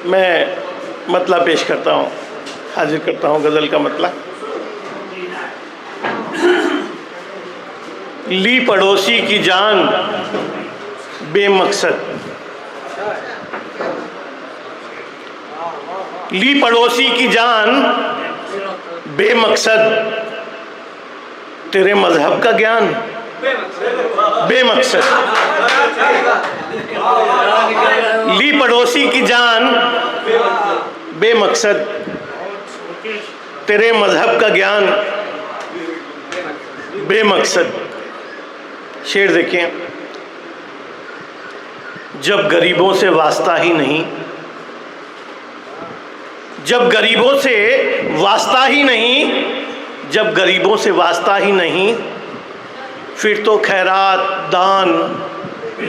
मैं मतला पेश करता हूँ, हाजिर करता हूँ गज़ल का मतला। ली पड़ोसी की जान बेमकसद, ली पड़ोसी की जान बेमकसद, तेरे मजहब का ज्ञान बेमकसद। ली पड़ोसी की जान बेमकसद, तेरे मजहब का ज्ञान बेमकसद। शेर देखें। जब गरीबों से वास्ता ही नहीं, जब गरीबों से वास्ता ही नहीं, जब गरीबों से वास्ता ही नहीं, फिर तो खैरात दान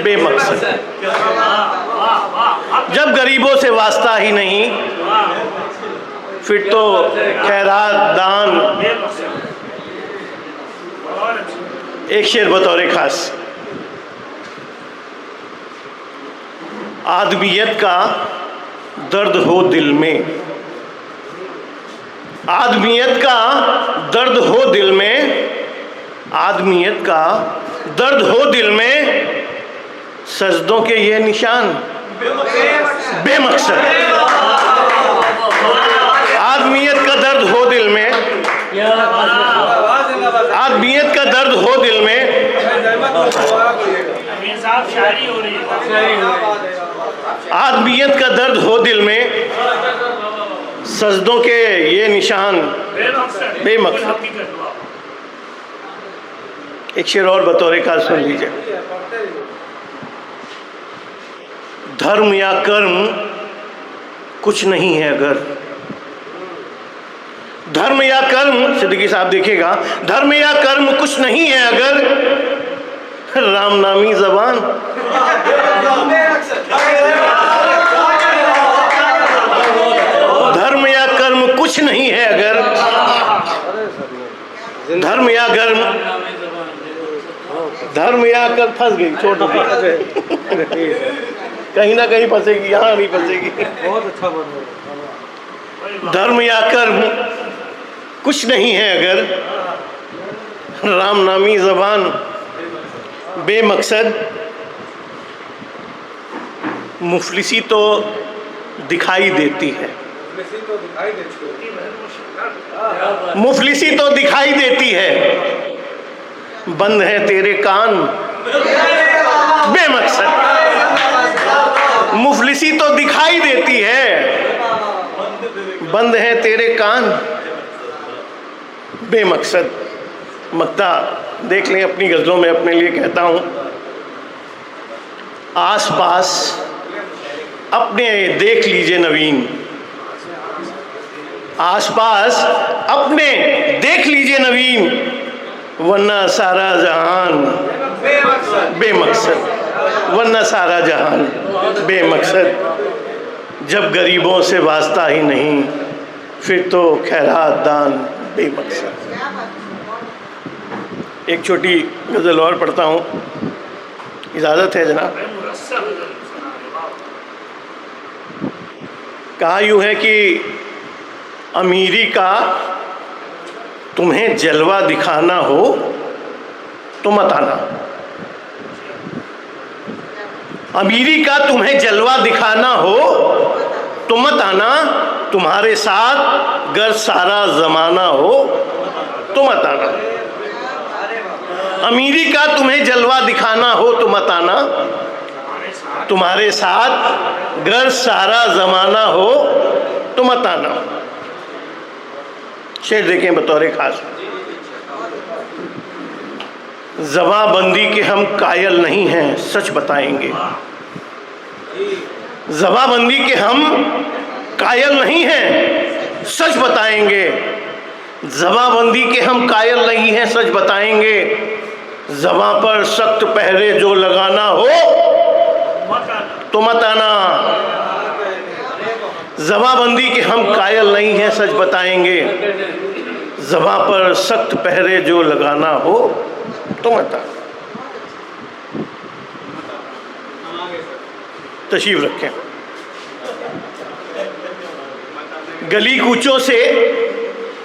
बेमकसद। जब गरीबों से वास्ता ही नहीं, फिर तो खैरात दान। एक शेर बतौर खास। आदमियत का दर्द हो दिल में, आदमियत का दर्द हो दिल में, आदमियत का दर्द हो दिल में, सजदों के ये निशान बेमकसद। आदमियत का दर्द हो दिल में, आदमियत का दर्द हो दिल में, आदमियत का दर्द हो दिल में, सजदों के ये निशान बेमकसद। एक शेर और बतौर का सुन लीजिए। धर्म या कर्म कुछ नहीं है अगर, धर्म या कर्म, सिद्दीकी साहब देखिएगा, धर्म या कर्म कुछ नहीं है अगर, राम नामी जबान। धर्म या कर्म कुछ नहीं है अगर, धर्म या कर्म, धर्म या कर्म फंस गई, छोड़ दो कहीं ना कहीं फंसेगी, यहाँ नहीं फंसेगी। बहुत अच्छा बन रहा है। धर्म या कर्म कुछ नहीं है अगर, राम नामी जबान बेमकसद। मुफलिसी तो दिखाई देती है, मुफलिसी तो दिखाई देती है, बंद है तेरे कान बेमकसद। मुफलिसी तो दिखाई देती है, बंद है तेरे कान बेमकसद। मक्ता देख लें अपनी गज़लों में, अपने लिए कहता हूँ। आस पास अपने देख लीजिए नवीन, आस पास अपने देख लीजिए नवीन, वरना सारा जहान बेमकसद, वरना सारा जहान बेमकसद। जब गरीबों से वास्ता ही नहीं, फिर तो खैरात दान बेमकसद। एक छोटी गज़ल और पढ़ता हूँ, इजाज़त है जनाब। कहा यूँ है कि अमीरी का तुम्हें जलवा दिखाना हो तो मत आना, अमीरी का तुम्हें जलवा दिखाना हो तो मत आना, तुम्हारे साथ गर सारा ज़माना हो तो मत आना। अमीरी का तुम्हें जलवा दिखाना हो तो मत आना, तुम्हारे साथ गर सारा ज़माना हो तो मत आना। शेर देखें बतौर खास। ज़बाबंदी के हम कायल नहीं हैं, सच बताएंगे। ज़बाबंदी के हम कायल नहीं हैं, सच बताएंगे। ज़बाबंदी के हम कायल नहीं हैं, सच बताएंगे। ज़बां पर सख्त पहरे जो लगाना हो तो मत आना। ज़बाबंदी के हम कायल नहीं हैं, सच बताएंगे। ज़बां पर सख्त पहरे जो लगाना हो तो मत आना। तशरीफ़ रखें। गली कूचों से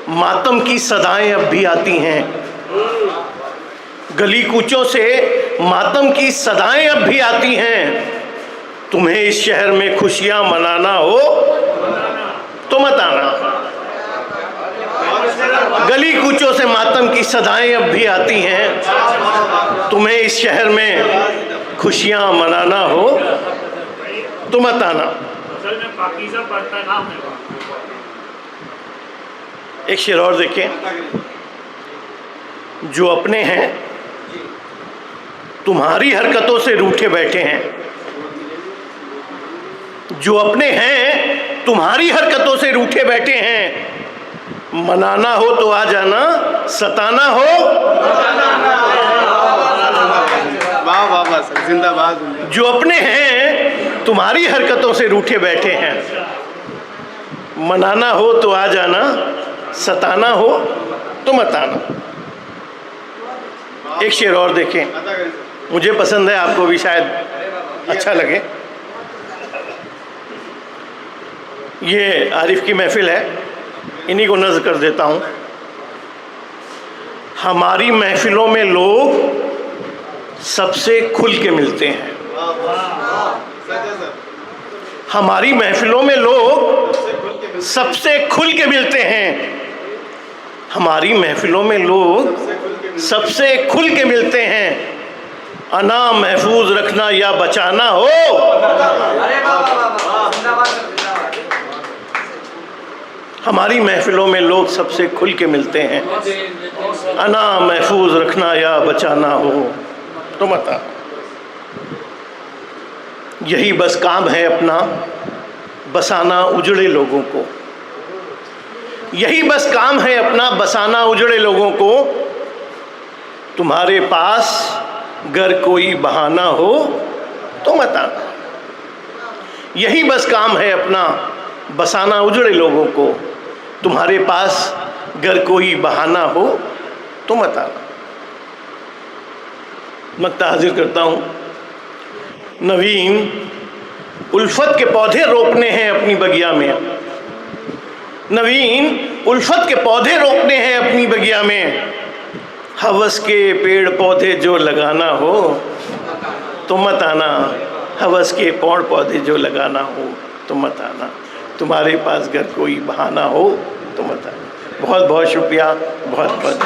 मातम की सदाएं अब भी आती हैं। गली कूचों से मातम की सदाएं अब भी आती हैं। तुम्हें इस शहर में खुशियां मनाना हो तो मत आना। गली कूचों से मातम की सदाएं अब भी आती हैं। तुम्हें इस शहर में खुशियां मनाना हो तो मत आना। एक शेर और देखें। जो अपने हैं तुम्हारी हरकतों से रूठे बैठे हैं। जो अपने हैं तुम्हारी हरकतों से रूठे बैठे हैं। मनाना हो तो आ जाना, सताना हो। वाह वाह वाह सर, जिंदाबाद। जो अपने हैं तुम्हारी हरकतों से रूठे बैठे हैं। मनाना हो तो आ जाना, सताना हो तो मत आना। एक शेर और देखें, मुझे पसंद है, आपको भी शायद अच्छा लगे। ये आरिफ की महफिल है, इन्हीं को नज़्म कर देता हूँ। हमारी महफिलों में लोग सबसे खुल के मिलते हैं। हमारी महफिलों में लोग सबसे खुल के मिलते हैं। हमारी महफिलों में लोग सबसे खुल के मिलते हैं। अना महफूज रखना या बचाना हो। हमारी महफिलों में लोग सबसे खुल के मिलते हैं। अना महफूज रखना या बचाना हो तो मत आ। यही बस काम है अपना, बसाना उजड़े लोगों को। यही बस काम है अपना, बसाना उजड़े लोगों को। तुम्हारे पास गर कोई बहाना हो तो मत आना। यही बस काम है अपना, बसाना उजड़े लोगों को। तुम्हारे पास गर कोई बहाना हो तो मत आना। मक्ता हाजिर करता हूँ। नवीन उल्फत के पौधे रोपने हैं अपनी बगिया में। नवीन उल्फत के पौधे रोपने हैं अपनी बगिया में। हवस के पेड़ पौधे जो लगाना हो तो मत आना। हवस के पेड़ पौधे जो लगाना हो तो मत आना। तुम्हारे पास घर कोई बहाना हो तो मत आना। बहुत बहुत शुक्रिया, बहुत बहुत।